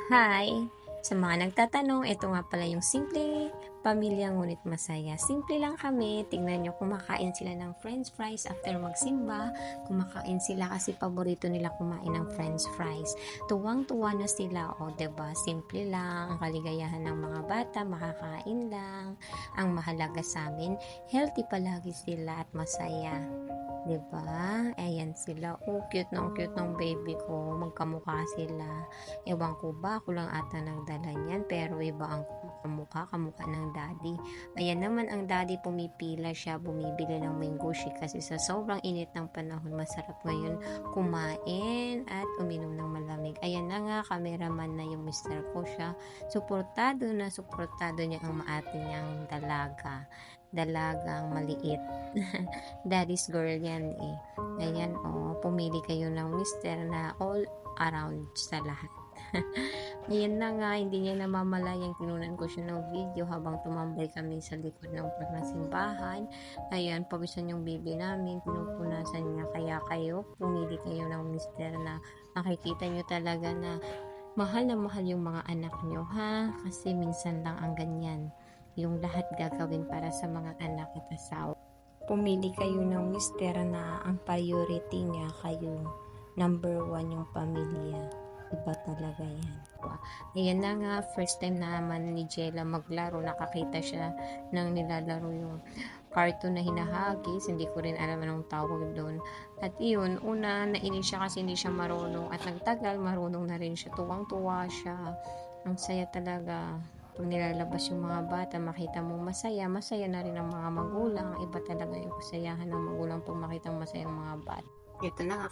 Hi! Sa mga nagtatanong, ito nga pala yung simple pamilya ngunit masaya. Simple lang kami. Tingnan nyo, kumakain sila ng french fries after magsimba. Kumakain sila kasi paborito nila kumain ng french fries. Tuwang-tuwa na sila. O, diba? Simple lang. Ang kaligayahan ng mga bata, makakain lang. Ang mahalaga sa amin, healthy palagi sila at masaya. 'Di ba? Ayan sila. Oh, cute ng baby ko. Magkamukha sila. Ewan ko ba, ako lang ata nagdala niyan, pero iba ang kamukha ng daddy. Ayan naman ang daddy, pumipila siya, bumibili ng mango shake kasi sa sobrang init ng panahon, masarap ngayon kumain at uminom ng malamig. Ayan na nga, cameraman na yung mister ko siya. Suportado niya ang maate niyang dalagang maliit. Daddy's girl yan eh. Ayan pumili kayo ng mister na all around sa lahat. Ayan na nga, hindi niya namamalayang kinunan ko siya ng video habang tumambay kami sa likod ng simbahan. Ayan, pawisan yung baby namin, pinupunasan niya. Kaya pumili kayo ng mister na makikita nyo talaga na mahal yung mga anak nyo, ha? Kasi minsan lang ang ganyan. Yung lahat gagawin para sa mga anak at asawa. Pumili kayo ng mister na ang priority niya kayo. Number 1 yung pamilya. Iba talaga yan. Ayan na nga, first time naman ni Jella maglaro. Nakakita siya ng nilalaro yung cartoon na hinahagis. Hindi ko rin alam anong tawag doon. At yun, una nainis siya kasi hindi siya marunong. At nagtagal, marunong na rin siya. Tuwang-tuwa siya. Ang saya talaga. Pag nilalabas yung mga bata, makita mo masaya, masaya na rin ang mga magulang. Iba talaga yung kasayahan ng magulang pag makita masaya ang mga bata. Ito na nga,